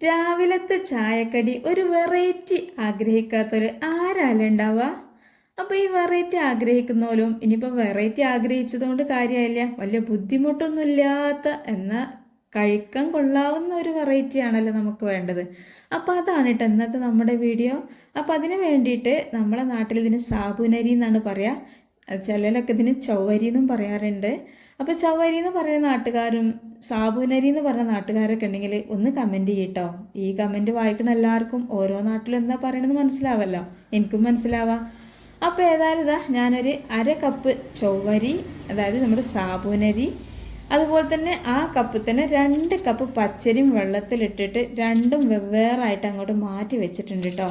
രാവിലത്തെ ചായക്കടി ഒരു വെറൈറ്റി ആഗ്രഹിക്കാത്തൊരു ആരാലും ഉണ്ടാവുക. അപ്പോൾ ഈ വെറൈറ്റി ആഗ്രഹിക്കുന്നവരും ഇനിയിപ്പോൾ വെറൈറ്റി ആഗ്രഹിച്ചതുകൊണ്ട് കാര്യമായില്ല, വലിയ ബുദ്ധിമുട്ടൊന്നുമില്ലാത്ത എന്നാൽ കഴിക്കാൻ കൊള്ളാവുന്ന ഒരു വെറൈറ്റി ആണല്ലോ നമുക്ക് വേണ്ടത്. അപ്പോൾ അതാണ് കേട്ടോ ഇന്നത്തെ നമ്മുടെ വീഡിയോ. അപ്പോൾ അതിന് വേണ്ടിയിട്ട് നമ്മളെ നാട്ടിൽ ഇതിന് സാബുനരി എന്നാണ് പറയുക, ചിലരൊക്കെ ഇതിന് ചൗവരി എന്നും പറയാറുണ്ട്. അപ്പോൾ ചവ്വരി എന്ന് പറയുന്ന നാട്ടുകാരും സാബുനരി എന്ന് പറഞ്ഞ നാട്ടുകാരൊക്കെ ഉണ്ടെങ്കിൽ ഒന്ന് കമൻറ്റ് ചെയ്യട്ടോ. ഈ കമൻറ്റ് വായിക്കണ എല്ലാവർക്കും ഓരോ നാട്ടിലും എന്താ പറയണമെന്ന് മനസ്സിലാവല്ലോ, എനിക്കും മനസ്സിലാവാം. അപ്പോൾ ഏതായാലും ഇതാ ഞാനൊരു 1/2 കപ്പ് ചൊവ്വരി, അതായത് നമ്മുടെ സാബുനരി, അതുപോലെ തന്നെ ആ കപ്പ് തന്നെ 2 കപ്പ് പച്ചരിയും വെള്ളത്തിലിട്ടിട്ട് രണ്ടും വെവ്വേറായിട്ട് അങ്ങോട്ട് മാറ്റി വെച്ചിട്ടുണ്ട് കേട്ടോ.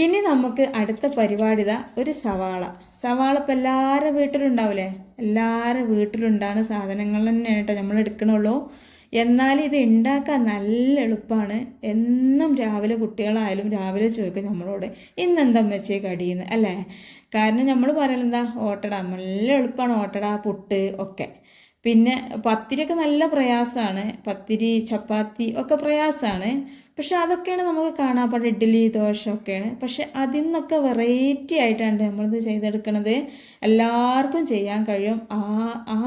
ഇനി നമുക്ക് അടുത്ത പരിപാടി ഇതാ ഒരു സവാള. ഇപ്പം എല്ലാവരുടെ വീട്ടിലുണ്ടാവില്ലേ, എല്ലാവരുടെ വീട്ടിലുണ്ടാകുന്ന സാധനങ്ങൾ തന്നെയാണ് കേട്ടോ നമ്മൾ എടുക്കണുള്ളൂ. എന്നാൽ ഇത് ഉണ്ടാക്കാൻ നല്ല എളുപ്പമാണ്. എന്നും രാവിലെ കുട്ടികളായാലും രാവിലെ ചോദിക്കും നമ്മളോട് ഇന്നെന്താ അമ്മച്ചി കടിയെന്ന് അല്ലേ. കാരണം നമ്മൾ പറയലെന്താ ഓട്ടട, നല്ല എളുപ്പമാണ് ഓട്ടട, പുട്ട് ഒക്കെ. പിന്നെ പത്തിരിയൊക്കെ നല്ല പ്രയാസമാണ്, പത്തിരി ചപ്പാത്തി ഒക്കെ പ്രയാസമാണ്. പക്ഷെ അതൊക്കെയാണ് നമുക്ക് കാണാപ്പാട്, ഇഡ്ഡലി ദോശ ഒക്കെയാണ്. പക്ഷെ അതിൽ നിന്നൊക്കെ വെറൈറ്റി ആയിട്ടാണ് നമ്മളിത് ചെയ്തെടുക്കണത്. എല്ലാവർക്കും ചെയ്യാൻ കഴിയും.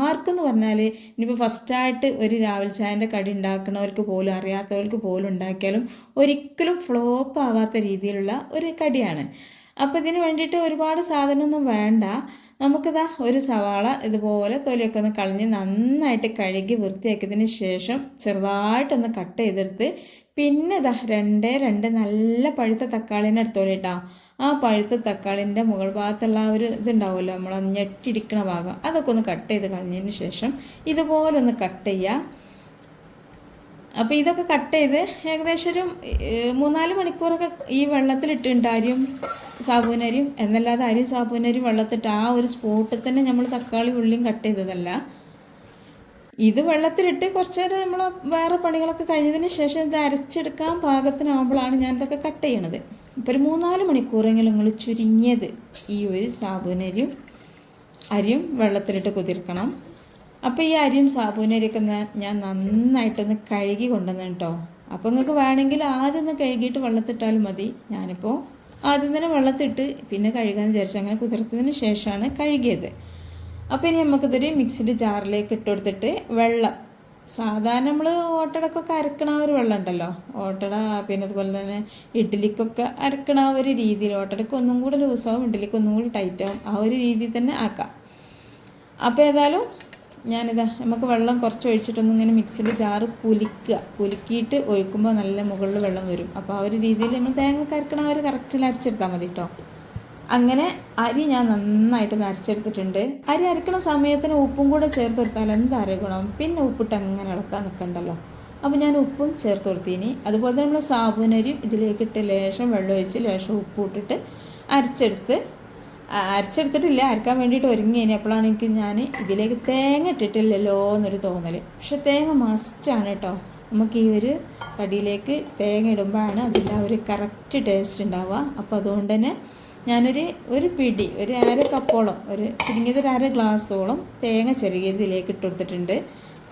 ആർക്കും എന്ന് പറഞ്ഞാൽ ഇനിയിപ്പോൾ ഫസ്റ്റായിട്ട് ഒരു രാവിലെ ചായൻ്റെ കടി ഉണ്ടാക്കുന്നവർക്ക് പോലും, അറിയാത്തവർക്ക് പോലും ഉണ്ടാക്കിയാലും ഒരിക്കലും ഫ്ലോപ്പ് ആവാത്ത രീതിയിലുള്ള ഒരു കടിയാണ്. അപ്പോൾ ഇതിന് വേണ്ടിയിട്ട് ഒരുപാട് സാധനമൊന്നും വേണ്ട. നമുക്കിതാ ഒരു സവാള ഇതുപോലെ തൊലിയൊക്കെ ഒന്ന് കളഞ്ഞ് നന്നായിട്ട് കഴുകി വൃത്തിയാക്കിയതിന് ശേഷം ചെറുതായിട്ടൊന്ന് കട്ട് ചെയ്തെടുത്ത്, പിന്നെ ഇതാ 2 നല്ല പഴുത്ത തക്കാളിനെ എടുത്തോളൂ കേട്ടോ. ആ പഴുത്ത തക്കാളിൻ്റെ മുകൾ ഭാഗത്തുള്ള ഒരു ഇതുണ്ടാവുമല്ലോ, നമ്മൾ ഞെട്ടിടിക്കണ ഭാഗം, അതൊക്കെ ഒന്ന് കട്ട് ചെയ്ത് കളഞ്ഞതിന് ശേഷം ഇതുപോലെ ഒന്ന് കട്ട് ചെയ്യുക. അപ്പോൾ ഇതൊക്കെ കട്ട് ചെയ്ത് ഏകദേശം ഒരു 3-4 മണിക്കൂറൊക്കെ ഈ വെള്ളത്തിലിട്ടുണ്ട് അരിയും സാബുനരിയും. എന്നല്ലാതെ അരിയും സാബുനരിയും വെള്ളത്തിട്ട് ആ ഒരു സ്പോട്ടിൽ തന്നെ നമ്മൾ തക്കാളി ഉള്ളിയും കട്ട് ചെയ്തതല്ല. ഇത് വെള്ളത്തിലിട്ട് കുറച്ച് നേരം നമ്മൾ വേറെ പണികളൊക്കെ കഴിഞ്ഞതിന് ശേഷം ഇത് അരച്ചെടുക്കാൻ പാകത്തിനാകുമ്പോഴാണ് ഞാനിതൊക്കെ കട്ട് ചെയ്യണത്. ഇപ്പോൾ ഒരു 3-4 മണിക്കൂറെങ്കിലും നിങ്ങൾ ചുരുങ്ങിയത് ഈ ഒരു സാബുനരിയും അരിയും വെള്ളത്തിലിട്ട് കുതിർക്കണം. അപ്പോൾ ഈ അരിയും സാബുനരിയൊക്കെ ഞാൻ നന്നായിട്ടൊന്ന് കഴുകി കൊണ്ടുവന്നു കേട്ടോ. അപ്പോൾ നിങ്ങൾക്ക് വേണമെങ്കിൽ ആദ്യം ഒന്ന് കഴുകിയിട്ട് വെള്ളത്തിട്ടാലും മതി. ഞാനിപ്പോൾ ആദ്യം തന്നെ വെള്ളത്തിട്ട് പിന്നെ കഴുകാമെന്ന് വിചാരിച്ചു, അങ്ങനെ കുതിർത്തതിന് ശേഷമാണ് കഴുകിയത്. അപ്പോൾ ഇനി നമുക്കിതൊരു മിക്സിയുടെ ജാറിലേക്ക് ഇട്ട് കൊടുത്തിട്ട് വെള്ളം, സാധാരണ നമ്മൾ ഓട്ടടക്കൊക്കെ അരക്കണ ആ ഒരു വെള്ളം ഉണ്ടല്ലോ, ഓട്ടട പിന്നെ അതുപോലെ തന്നെ ഇഡ്ഡലിക്കൊക്കെ അരക്കണ ആ ഒരു രീതിയിൽ, ഓട്ടടയ്ക്ക് ഒന്നും കൂടെ ലൂസാവും, ഇഡ്ഡലിക്ക് ഒന്നും കൂടി ടൈറ്റാവും, ആ ഒരു രീതിയിൽ തന്നെ ആക്കാം. അപ്പോൾ ഏതായാലും ഞാനിതാ നമുക്ക് വെള്ളം കുറച്ച് ഒഴിച്ചിട്ടൊന്നും ഇങ്ങനെ മിക്സിയിൽ ജാറ് കുലുക്കിയിട്ട് ഒഴിക്കുമ്പോൾ നല്ല മുകളിൽ വെള്ളം വരും. അപ്പോൾ ആ ഒരു രീതിയിൽ നമ്മൾ തേങ്ങ അരക്കണ ആ ഒരു കറക്റ്റിൽ അരച്ചെടുത്താൽ മതി കേട്ടോ. അങ്ങനെ അരി ഞാൻ നന്നായിട്ടൊന്ന് അരച്ചെടുത്തിട്ടുണ്ട്. അരി അരക്കണ സമയത്തിന് ഉപ്പും കൂടെ ചേർത്ത് കൊടുത്താൽ എന്താ ഗുണം, പിന്നെ ഉപ്പിട്ട് അങ്ങനെ ഇളക്കാൻ നിൽക്കണ്ടല്ലോ. അപ്പോൾ ഞാൻ ഉപ്പും ചേർത്ത് കൊടുത്തിനി. അതുപോലെ തന്നെ നമ്മൾ സാബുനരിയും ഇതിലേക്കിട്ട് ലേശം വെള്ളം ഒഴിച്ച് ലേശം ഉപ്പ് ഇട്ടിട്ട് അരച്ചെടുത്തിട്ടില്ല, അരക്കാൻ വേണ്ടിയിട്ട് ഒരുങ്ങിയതിന് അപ്പോഴാണ് ഞാൻ ഇതിലേക്ക് തേങ്ങ ഇട്ടിട്ടില്ലല്ലോ എന്നൊരു തോന്നൽ. പക്ഷെ തേങ്ങ മസ്റ്റാണ് കേട്ടോ. നമുക്ക് ഈ ഒരു കടിയിലേക്ക് തേങ്ങ ഇടുമ്പോഴാണ് അതിൻ്റെ ഒരു കറക്റ്റ് ടേസ്റ്റ് ഉണ്ടാവുക. അപ്പോൾ അതുകൊണ്ട് തന്നെ ഞാനൊരു പിടി, ഒരു 1/2 കപ്പോളം, ചുരുങ്ങിയത് 1/2 ഗ്ലാസ്സോളം തേങ്ങ ചെറുകിയതിലേക്ക് ഇട്ട് കൊടുത്തിട്ടുണ്ട്.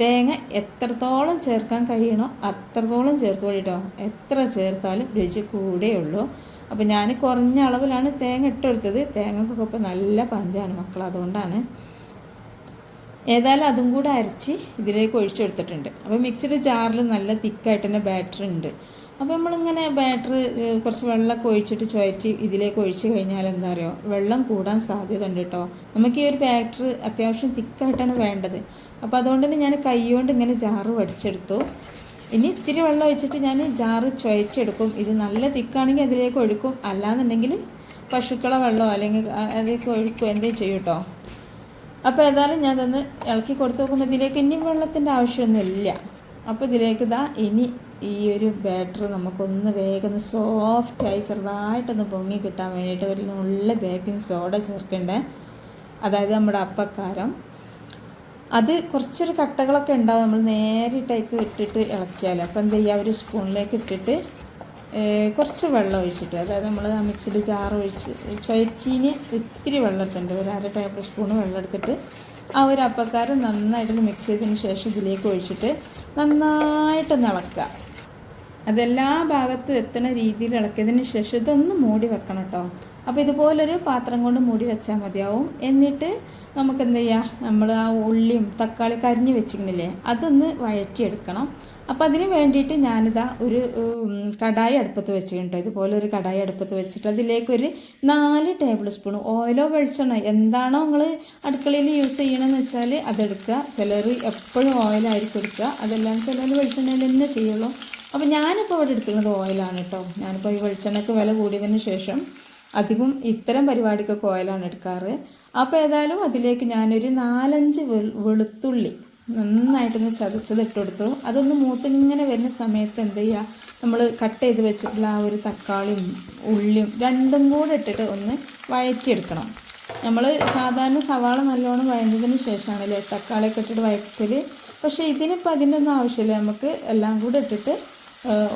തേങ്ങ എത്രത്തോളം ചേർക്കാൻ കഴിയണോ അത്രത്തോളം ചേർത്ത് കേട്ടോ. എത്ര ചേർത്താലും രുചി കൂടെയുള്ളൂ. അപ്പോൾ ഞാൻ കുറഞ്ഞ അളവിലാണ് തേങ്ങ ഇട്ടെടുത്തത്. തേങ്ങക്കൊക്കെ ഇപ്പോൾ നല്ല പഞ്ചാണ് മക്കൾ, അതുകൊണ്ടാണ്. ഏതായാലും അതും കൂടെ അരച്ച് ഇതിലേക്ക് ഒഴിച്ചെടുത്തിട്ടുണ്ട്. അപ്പോൾ മിക്സിയുടെ ജാറിൽ നല്ല തിക്കായിട്ട് തന്നെ ബാറ്റർ ഉണ്ട്. അപ്പോൾ നമ്മളിങ്ങനെ ബാറ്റർ കുറച്ച് വെള്ളമൊക്കെ ഒഴിച്ചിട്ട് ചുഴറ്റി ഇതിലേക്ക് ഒഴിച്ച് കഴിഞ്ഞാൽ എന്താ പറയുക, വെള്ളം കൂടാൻ സാധ്യത ഉണ്ട് കേട്ടോ. നമുക്ക് ഈ ഒരു ബാറ്റർ അത്യാവശ്യം തിക്കായിട്ടാണ് വേണ്ടത്. അപ്പോൾ അതുകൊണ്ട് തന്നെ ഞാൻ കൈകൊണ്ട് ഇങ്ങനെ ജാറ് വടിച്ചെടുത്തു. ഇനി ഇത്തിരി വെള്ളം ഒഴിച്ചിട്ട് ഞാൻ ജാറ് ചുഴച്ചെടുക്കും. ഇത് നല്ല തിക്കാണെങ്കിൽ അതിലേക്ക് ഒഴിക്കും, അല്ലാന്നുണ്ടെങ്കിൽ പശുക്കളെ വെള്ളമോ അല്ലെങ്കിൽ അതിലേക്ക് ഒഴിക്കും, എന്തെങ്കിലും ചെയ്യും കേട്ടോ. അപ്പോൾ ഏതായാലും ഞാനതൊന്ന് ഇളക്കി കൊടുത്ത് നോക്കുമ്പോൾ ഇതിലേക്ക് ഇനി വെള്ളത്തിൻ്റെ ആവശ്യമൊന്നുമില്ല. അപ്പോൾ ഇതിലേക്ക് ഇനി ഈ ഒരു ബാറ്റർ നമുക്കൊന്ന് വേഗം സോഫ്റ്റായി ചെറുതായിട്ടൊന്ന് പൊങ്ങി കിട്ടാൻ വേണ്ടിയിട്ട് ഒരു നുള്ള ബേക്കിംഗ് സോഡ ചേർക്കണ്ടേ, അതായത് നമ്മുടെ അപ്പക്കാരം. അത് കുറച്ചൊരു കട്ടകളൊക്കെ ഉണ്ടാവും, നമ്മൾ നേരിട്ടേക്ക് ഇട്ടിട്ട് ഇളക്കിയാൽ. അപ്പോൾ എന്ത് ചെയ്യുക, ഒരു സ്പൂണിലേക്ക് ഇട്ടിട്ട് കുറച്ച് വെള്ളം ഒഴിച്ചിട്ട്, അതായത് നമ്മൾ ആ മിക്സിയിൽ ജാറ് ഒഴിച്ച് ചുഴറ്റീന് ഇത്തിരി വെള്ളം എടുത്തിട്ടുണ്ട്, ഒരു 1/2 ടേബിൾ സ്പൂൺ വെള്ളം എടുത്തിട്ട് ആ ഒരു അപ്പക്കാരം നന്നായിട്ടൊന്ന് മിക്സ് ചെയ്തതിന് ശേഷം ഇതിലേക്ക് ഒഴിച്ചിട്ട് നന്നായിട്ടൊന്ന് ഇളക്കുക. അതെല്ലാ ഭാഗത്തും എത്തുന്ന രീതിയിൽ ഇളക്കിയതിന് ശേഷം ഇതൊന്ന് മൂടി വെക്കണം കേട്ടോ. അപ്പോൾ ഇതുപോലൊരു പാത്രം കൊണ്ട് മൂടി വെച്ചാൽ മതിയാവും. എന്നിട്ട് നമുക്ക് എന്ത് ചെയ്യാം, നമ്മൾ ആ ഉള്ളിയും തക്കാളി കരിഞ്ഞ് വെച്ചിരുന്നില്ലേ അതൊന്ന് വഴറ്റിയെടുക്കണം. അപ്പം അതിന് വേണ്ടിയിട്ട് ഞാനിതാ ഒരു കടായി അടുപ്പത്ത് വെച്ചിട്ടുണ്ട്. ഇതുപോലെ ഒരു കടായി അടുപ്പത്ത് വെച്ചിട്ട് അതിലേക്കൊരു 4 ടേബിൾ സ്പൂൺ ഓയിലോ വെളിച്ചെണ്ണ എന്താണോ നിങ്ങൾ അടുക്കളയിൽ യൂസ് ചെയ്യണമെന്ന് വെച്ചാൽ അതെടുക്കുക. ചിലർ എപ്പോഴും ഓയിലായിരിക്കും എടുക്കുക, അതെല്ലാം ചിലർ വെളിച്ചെണ്ണയിൽ തന്നെ ചെയ്യുള്ളൂ. അപ്പോൾ ഞാനിപ്പോൾ ഇവിടെ എടുക്കുന്നത് ഓയിലാണ് കേട്ടോ. ഞാനിപ്പോൾ ഈ വെളിച്ചെണ്ണയ്ക്ക് വില കൂടിയതിന് ശേഷം അധികം ഇത്തരം പരിപാടിക്കൊക്കെ ഓയിലാണ് എടുക്കാറ്. അപ്പോൾ ഏതായാലും അതിലേക്ക് ഞാനൊരു 4-5 വെളുത്തുള്ളി നന്നായിട്ടൊന്ന് ചതച്ചത് ഇട്ടുകൊടുത്തു. അതൊന്ന് മൂത്തിങ്ങനെ വരുന്ന സമയത്ത് എന്ത് ചെയ്യുക, നമ്മൾ കട്ട് ചെയ്ത് വെച്ചിട്ടുള്ള ആ ഒരു തക്കാളിയും ഉള്ളിയും രണ്ടും കൂടെ ഇട്ടിട്ട് ഒന്ന് വഴറ്റിയെടുക്കണം. നമ്മൾ സാധാരണ സവാള നല്ലോണം വഴഞ്ഞതിന് ശേഷമാണല്ലേ തക്കാളിയൊക്കെ ഇട്ടിട്ട് വഴറ്റൽ. പക്ഷേ ഇതിനിപ്പോൾ അതിൻ്റെ ഒന്നും ആവശ്യമില്ല. നമുക്ക് എല്ലാം കൂടെ ഇട്ടിട്ട്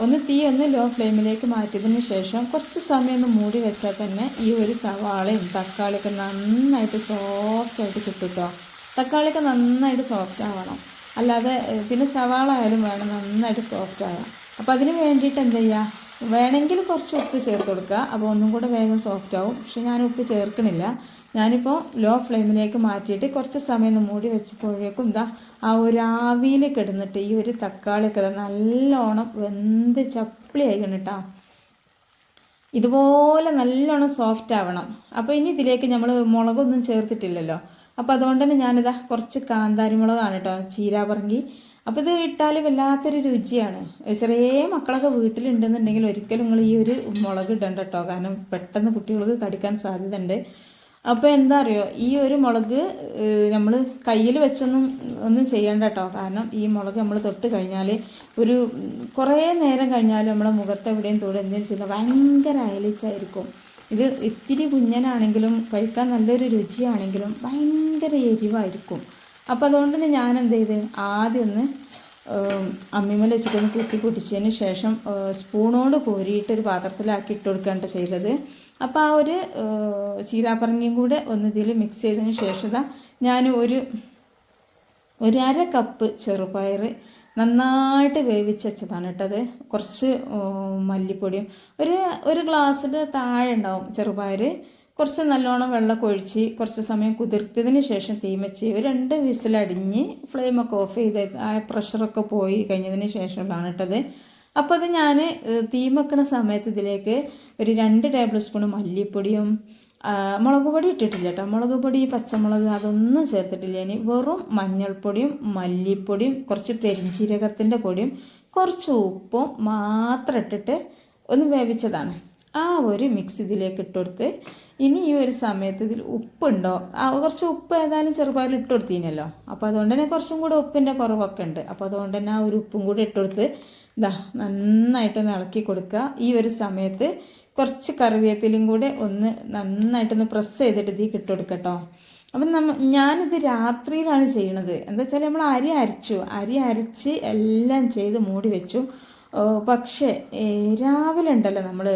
ഒന്ന് തീ ലോ ഫ്ലെയിമിലേക്ക് മാറ്റിയതിന് ശേഷം കുറച്ച് സമയം ഒന്ന് മൂടി വെച്ചാൽ തന്നെ ഈ ഒരു സവാളയും തക്കാളിയൊക്കെ നന്നായിട്ട് സോഫ്റ്റായിട്ട് കിട്ടും കേട്ടോ. തക്കാളിയൊക്കെ നന്നായിട്ട് സോഫ്റ്റ് ആവണം, അല്ലാതെ പിന്നെ സവാള ആയാലും വേണം നന്നായിട്ട് സോഫ്റ്റ് ആവാം. അപ്പോൾ അതിന് വേണ്ടിയിട്ട് എന്ത് ചെയ്യുക, വേണമെങ്കിൽ കുറച്ച് ഉപ്പ് ചേർത്ത് കൊടുക്കുക. അപ്പോൾ ഒന്നും കൂടെ വേഗം സോഫ്റ്റ് ആവും. പക്ഷെ ഞാൻ ഉപ്പ് ചേർക്കണില്ല. ഞാനിപ്പോൾ ലോ ഫ്ലെയിമിലേക്ക് മാറ്റിയിട്ട് കുറച്ച് സമയം ഒന്ന് മൂടി വെച്ചപ്പോഴേക്കും ഇതാ ആ ഒരു ആവിയിൽ കിടന്നിട്ട് ഈ ഒരു തക്കാളിയൊക്കെ നല്ലോണം വെന്ത് ചപ്പിളി ആയിക്കണം കേട്ടോ. ഇതുപോലെ നല്ലോണം സോഫ്റ്റ് ആവണം. അപ്പോൾ ഇനി ഇതിലേക്ക് നമ്മൾ മുളകൊന്നും ചേർത്തിട്ടില്ലല്ലോ. അപ്പോൾ അതുകൊണ്ട് തന്നെ ഞാനിതാ കുറച്ച് കാന്താരി മുളകാണ് കേട്ടോ, ചീരാപറങ്കി. അപ്പോൾ ഇത് ഇട്ടാൽ വല്ലാത്തൊരു രുചിയാണ്. ചെറിയ മക്കളൊക്കെ വീട്ടിലുണ്ടെന്നുണ്ടെങ്കിൽ ഒരിക്കലും നിങ്ങൾ ഈ ഒരു മുളക് ഇടണ്ട കേട്ടോ, കാരണം പെട്ടെന്ന് കുട്ടികൾക്ക് കടിക്കാൻ സാധ്യതയുണ്ട്. അപ്പോൾ എന്താ അറിയോ, ഈ ഒരു മുളക് നമ്മൾ കയ്യിൽ ഒന്നും ചെയ്യണ്ട കേട്ടോ. കാരണം ഈ മുളക് നമ്മൾ തൊട്ട് കഴിഞ്ഞാൽ ഒരു കുറേ നേരം കഴിഞ്ഞാൽ നമ്മളെ മുഖത്ത് എവിടെയും തൊടും എന്തെങ്കിലും ചെയ്താൽ ഭയങ്കര അയലിച്ചായിരിക്കും. ഇത് ഇത്തിരി കുഞ്ഞനാണെങ്കിലും കഴിക്കാൻ നല്ലൊരു രുചിയാണെങ്കിലും ഭയങ്കര എരിവായിരിക്കും. അപ്പോൾ അതുകൊണ്ട് തന്നെ ഞാൻ എന്ത് ചെയ്ത് ആദ്യം ഒന്ന് അമ്മിമേൽ വെച്ചിട്ടൊന്ന് കുത്തി പൊട്ടിച്ചതിന് ശേഷം സ്പൂണോട് കോരിയിട്ട് ഒരു പാത്രത്തിലാക്കി ഇട്ട് കൊടുക്കുകയാണ് ചെയ്തത്. അപ്പോൾ ആ ഒരു ചീരാപ്പറങ്ങിയും കൂടെ ഒന്ന് ഇതിൽ മിക്സ് ചെയ്തതിന് ശേഷം ഞാൻ ഒരു 1/2 കപ്പ് ചെറുപയർ നന്നായിട്ട് വേവിച്ച് വെച്ചതാണ് കേട്ടത്. കുറച്ച് മല്ലിപ്പൊടിയും ഒരു ഗ്ലാസ്സിൻ്റെ താഴെ ഉണ്ടാവും ചെറുപയർ. കുറച്ച് നല്ലോണം വെള്ളമൊക്കെ ഒഴിച്ച് കുറച്ച് സമയം കുതിർത്തതിന് ശേഷം തീ വെച്ച് ഒരു 2 വിസിലടിഞ്ഞ് ഫ്ലെയിമൊക്കെ ഓഫ് ചെയ്ത് ആ പ്രഷറൊക്കെ പോയി കഴിഞ്ഞതിന് ശേഷമുള്ളതാണ് കേട്ടത്. അപ്പോൾ അത് ഞാൻ തീ വെക്കുന്ന സമയത്ത് ഇതിലേക്ക് ഒരു 2 ടേബിൾ സ്പൂൺ മല്ലിപ്പൊടിയും മുളക് പൊടി ഇട്ടിട്ടില്ല കേട്ടോ. മുളക് പൊടി പച്ചമുളക് അതൊന്നും ചേർത്തിട്ടില്ല. ഇനി വെറും മഞ്ഞൾപ്പൊടിയും മല്ലിപ്പൊടിയും കുറച്ച് പെരിഞ്ചീരകത്തിൻ്റെ പൊടിയും കുറച്ച് ഉപ്പും മാത്രം ഇട്ടിട്ട് ഒന്ന് വേവിച്ചതാണ്. ആ ഒരു മിക്സ് ഇതിലേക്ക് ഇട്ടുകൊടുത്ത് ഇനി ഈ ഒരു സമയത്ത് ഇതിൽ ഉപ്പുണ്ടോ, കുറച്ച് ഉപ്പ് ഏതായാലും ചെറുപാലിൽ ഇട്ട് കൊടുത്തീനല്ലോ. അപ്പോൾ അതുകൊണ്ട് തന്നെ കുറച്ചും കൂടെ ഉപ്പിൻ്റെ കുറവൊക്കെ ഉണ്ട്. അപ്പോൾ അതുകൊണ്ട് തന്നെ ആ ഒരു ഉപ്പും കൂടെ ഇട്ടുകൊടുത്ത് നന്നായിട്ടൊന്ന് ഇളക്കി കൊടുക്കുക. ഈ ഒരു സമയത്ത് കുറച്ച് കറിവേപ്പിലയും കൂടെ ഒന്ന് നന്നായിട്ടൊന്ന് പ്രസ് ചെയ്തിട്ട് ഇതിൽ ഇട്ട് കൊടുക്കട്ടോ. അപ്പം ഞാനിത് രാത്രിയിലാണ് ചെയ്യണത്. എന്താ വെച്ചാൽ നമ്മൾ അരി അരച്ച് എല്ലാം ചെയ്ത് മൂടി വെച്ചു. പക്ഷേ രാവിലെ ഉണ്ടല്ലോ നമ്മൾ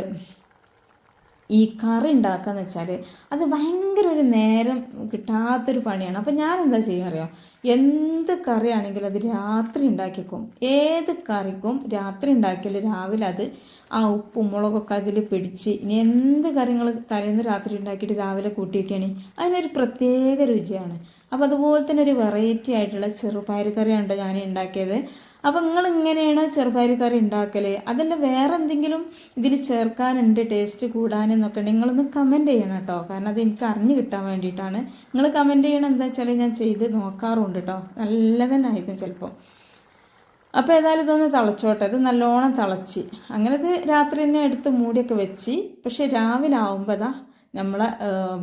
ഈ കറി ഉണ്ടാക്കുകയെന്ന് വെച്ചാൽ അത് ഭയങ്കര ഒരു നേരം കിട്ടാത്തൊരു പണിയാണ്. അപ്പോൾ ഞാൻ എന്താ ചെയ്യുക അറിയാം, എന്ത് കറിയാണെങ്കിലും അത് രാത്രി ഉണ്ടാക്കിക്കും. ഏത് കറിക്കും രാത്രി ഉണ്ടാക്കിയാൽ രാവിലെ അത് ആ ഉപ്പും മുളകൊക്കെ അതിൽ പിടിച്ച് ഇനി എന്ത് കറികൾ തലേന്ന് രാത്രി ഉണ്ടാക്കിയിട്ട് രാവിലെ കൂട്ടി വയ്ക്കുകയാണ് അതിനൊരു പ്രത്യേക രുചിയാണ്. അപ്പോൾ അതുപോലെ തന്നെ ഒരു വെറൈറ്റി ആയിട്ടുള്ള ചെറുപയർ കറിയാണ് ഞാൻ ഉണ്ടാക്കിയത്. അപ്പോൾ നിങ്ങൾ ഇങ്ങനെയാണോ ചെറുപയർ കറി ഉണ്ടാക്കൽ, അതല്ല വേറെ എന്തെങ്കിലും ഇതിൽ ചേർക്കാനുണ്ട് ടേസ്റ്റ് കൂടാനെന്നൊക്കെ നിങ്ങളൊന്ന് കമൻറ്റ് ചെയ്യണം കേട്ടോ. കാരണം അത് എനിക്ക് അറിഞ്ഞു കിട്ടാൻ വേണ്ടിയിട്ടാണ്. നിങ്ങൾ കമൻറ്റ് ചെയ്യണം, എന്താ വെച്ചാൽ ഞാൻ ചെയ്ത് നോക്കാറുണ്ട് കേട്ടോ. നല്ല തന്നെ ആയിരിക്കും ചിലപ്പോൾ. അപ്പോൾ ഏതായാലും ഇതൊന്ന് തിളച്ചോട്ടെ. ഇത് നല്ലോണം തിളച്ച് അങ്ങനെ ഇത് രാത്രി തന്നെ എടുത്ത് മൂടിയൊക്കെ വെച്ച്. പക്ഷേ രാവിലെ ആകുമ്പോൾ നമ്മളെ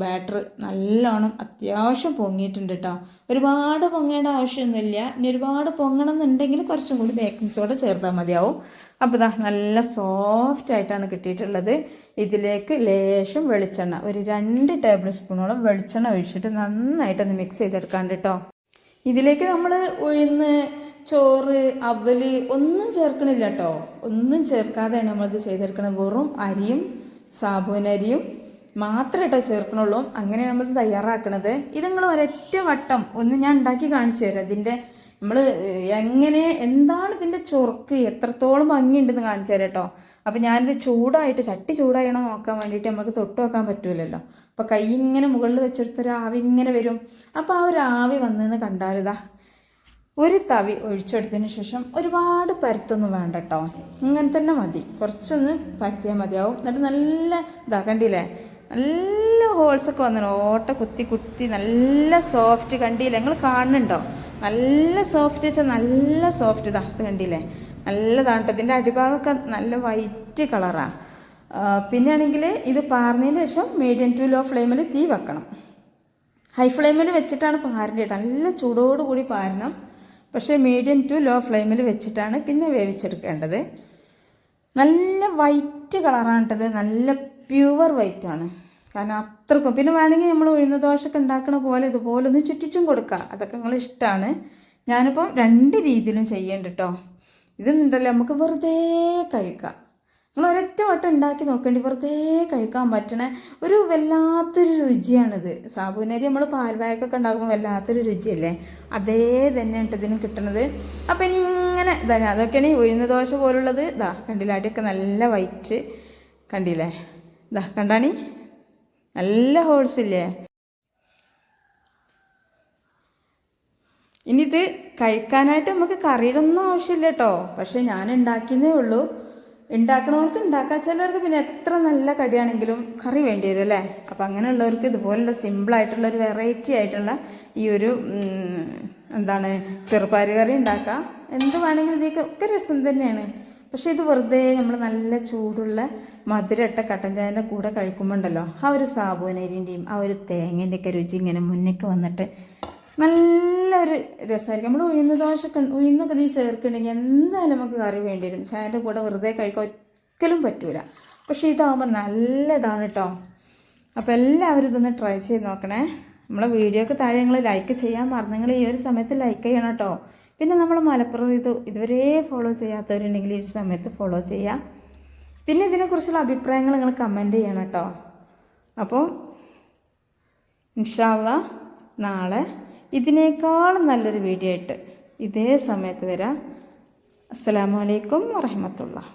ബാറ്റർ നല്ലോണം അത്യാവശ്യം പൊങ്ങിയിട്ടുണ്ട് കേട്ടോ. ഒരുപാട് പൊങ്ങേണ്ട ആവശ്യമൊന്നുമില്ല. ഇനി ഒരുപാട് പൊങ്ങണം എന്നുണ്ടെങ്കിൽ കുറച്ചും കൂടി ബേക്കിംഗ് സോഡ ചേർത്താൽ മതിയാവും. അപ്പോൾ നല്ല സോഫ്റ്റ് ആയിട്ടാണ് കിട്ടിയിട്ടുള്ളത്. ഇതിലേക്ക് ലേശം വെളിച്ചെണ്ണ ഒരു 2 ടേബിൾ സ്പൂണോളം വെളിച്ചെണ്ണ ഒഴിച്ചിട്ട് നന്നായിട്ടൊന്ന് മിക്സ് ചെയ്തെടുക്കാണ്ട് കേട്ടോ. ഇതിലേക്ക് നമ്മൾ ഉഴുന്ന്, ചോറ്, അവല് ഒന്നും ചേർക്കണില്ല കേട്ടോ. ഒന്നും ചേർക്കാതെയാണ് നമ്മളിത് ചെയ്തെടുക്കുന്നത്. വെറും അരിയും സാബൂനരിയും മാത്രമേ കേട്ടോ ചേർക്കണുള്ളൂ. അങ്ങനെ നമ്മൾ തയ്യാറാക്കണത്. ഇത് നിങ്ങൾ ഒരൊറ്റ വട്ടം ഒന്ന് ഞാൻ ഉണ്ടാക്കി കാണിച്ചു തരാം. ഇതിൻ്റെ നമ്മൾ എന്താണ് ഇതിൻ്റെ ചൊറുക്ക്, എത്രത്തോളം ഭംഗിയുണ്ടെന്ന് കാണിച്ചു തരാം കേട്ടോ. അപ്പോൾ ഞാനിത് ചൂടായിട്ട് ചട്ടി ചൂടായണോ നോക്കാൻ വേണ്ടിയിട്ട് നമുക്ക് തൊട്ട് നോക്കാൻ പറ്റൂലല്ലോ. അപ്പോൾ കൈ ഇങ്ങനെ മുകളിൽ വെച്ചെടുത്തൊരു ആവി ഇങ്ങനെ വരും. അപ്പോൾ ആ ഒരു ആവി വന്നെന്ന് കണ്ടാലിതാ ഒരു തവി ഒഴിച്ചെടുത്തതിന് ശേഷം ഒരുപാട് പരത്തൊന്നും വേണ്ട കേട്ടോ, ഇങ്ങനെ തന്നെ മതി, കുറച്ചൊന്ന് പരത്തിയാൽ മതിയാവും. എന്നിട്ട് നല്ല കണ്ടില്ലേ, നല്ല ഹോൾസൊക്കെ വന്നു, ഓട്ട കുത്തി കുത്തി നല്ല സോഫ്റ്റ് കണ്ടില്ലേ, നിങ്ങൾ കാണുന്നുണ്ടോ? നല്ല സോഫ്റ്റ് വെച്ചാൽ നല്ല സോഫ്റ്റ് ഇത് കണ്ടില്ലേ, നല്ലതാണ് കേട്ടോ. ഇതിൻ്റെ അടിഭാഗമൊക്കെ നല്ല വൈറ്റ് കളറാണ്. പിന്നെ ആണെങ്കിൽ ഇത് പാർന്നതിന് ശേഷം മീഡിയം ടു ലോ ഫ്ലെയിമിൽ തീ വെക്കണം. ഹൈ ഫ്ലെയിമിൽ വെച്ചിട്ടാണ് പാരേണ്ടത്, നല്ല ചൂടോടുകൂടി പാരണം. പക്ഷേ മീഡിയം ടു ലോ ഫ്ലെയിമിൽ വെച്ചിട്ടാണ് പിന്നെ വേവിച്ചെടുക്കേണ്ടത്. നല്ല വൈറ്റ് കളറാണ് കേട്ടത്, നല്ല പ്യുവർ വൈറ്റാണ്. കാരണം അത്രക്കും. പിന്നെ വേണമെങ്കിൽ നമ്മൾ ഉഴുന്ന ദോശയൊക്കെ ഉണ്ടാക്കണ പോലെ ഇതുപോലെ ഒന്ന് ചുറ്റിച്ചും കൊടുക്കുക, അതൊക്കെ നിങ്ങൾ ഇഷ്ടമാണ്. ഞാനിപ്പം 2 രീതിയിലും ചെയ്യേണ്ട കേട്ടോ. ഇതെന്നുണ്ടല്ലോ നമുക്ക് വെറുതെ കഴിക്കാം. നിങ്ങൾ ഒരൊറ്റ വട്ടം ഉണ്ടാക്കി നോക്കേണ്ടി, വെറുതെ കഴിക്കാൻ പറ്റണ ഒരു വല്ലാത്തൊരു രുചിയാണിത്. സാബുനരി നമ്മൾ പാൽവായൊക്കെ ഉണ്ടാക്കുമ്പോൾ വല്ലാത്തൊരു രുചിയല്ലേ, അതേ തന്നെയാണ് ഇതിനും കിട്ടുന്നത്. അപ്പോൾ ഇനി ഇങ്ങനെ അതൊക്കെയാണ് ഈ ഉഴുന്ന ദോശ പോലുള്ളത്. കണ്ടില്ലേ, അടിയൊക്കെ നല്ല വൈറ്റ് കണ്ടില്ലേ, കണ്ടാണി നല്ല ഹോൾസ് ഇല്ലേ. ഇനി ഇത് കഴിക്കാനായിട്ട് നമുക്ക് കറിയുടെ ഒന്നും ആവശ്യമില്ല കേട്ടോ. പക്ഷെ ഞാൻ ഉണ്ടാക്കിയെന്നേ ഉള്ളൂ. ഉണ്ടാക്കണവർക്ക് ഉണ്ടാക്കാം, ചിലർക്ക് പിന്നെ എത്ര നല്ല കടിയാണെങ്കിലും കറി വേണ്ടി വരും അല്ലേ. അപ്പം അങ്ങനെയുള്ളവർക്ക് ഇതുപോലുള്ള സിമ്പിളായിട്ടുള്ളൊരു വെറൈറ്റി ആയിട്ടുള്ള ഈ ഒരു ചെറുപയർ കറി ഉണ്ടാക്കാം. എന്ത് വേണമെങ്കിലും ഇതൊക്കെ രസം തന്നെയാണ്. പക്ഷേ ഇത് വെറുതെ നമ്മൾ നല്ല ചൂടുള്ള മധുരട്ട കട്ടൻ ചായൻ്റെ കൂടെ കഴിക്കുമ്പോൾ ഉണ്ടല്ലോ, ആ ഒരു സാബുനരിൻ്റെയും ആ ഒരു തേങ്ങേൻ്റെയൊക്കെ രുചി ഇങ്ങനെ മുന്നേക്ക് വന്നിട്ട് നല്ലൊരു രസമായിരിക്കും. നമ്മൾ ഉഴുന്നൊക്കെ നീ ചേർക്കണമെങ്കിൽ എന്തായാലും നമുക്ക് കറി വേണ്ടി വരും. ചായൻ്റെ കൂടെ വെറുതെ കഴിക്കാൻ ഒരിക്കലും പറ്റൂല. പക്ഷേ ഇതാകുമ്പോൾ നല്ലതാണ് കേട്ടോ. അപ്പോൾ എല്ലാവരും ഇതൊന്ന് ട്രൈ ചെയ്ത് നോക്കണേ. നമ്മളെ വീഡിയോക്ക് താഴെ നിങ്ങൾ ലൈക്ക് ചെയ്യാൻ മറന്നു, നിങ്ങൾ ഈ ഒരു സമയത്ത് ലൈക്ക് ചെയ്യണം കേട്ടോ. പിന്നെ നമ്മൾ മലപ്പുറം ഇതുവരെ ഫോളോ ചെയ്യാത്തവരുണ്ടെങ്കിൽ ഈ ഒരു സമയത്ത് ഫോളോ ചെയ്യാം. പിന്നെ ഇതിനെക്കുറിച്ചുള്ള അഭിപ്രായങ്ങൾ നിങ്ങൾ കമൻറ്റ് ചെയ്യണം കേട്ടോ. അപ്പോൾ ഇൻഷാ അല്ലാഹ് നാളെ ഇതിനേക്കാളും നല്ലൊരു വീഡിയോ ആയിട്ട് ഇതേ സമയത്ത് വരാം. അസ്സലാമു അലൈക്കും വറഹ്മത്തുള്ളാഹി.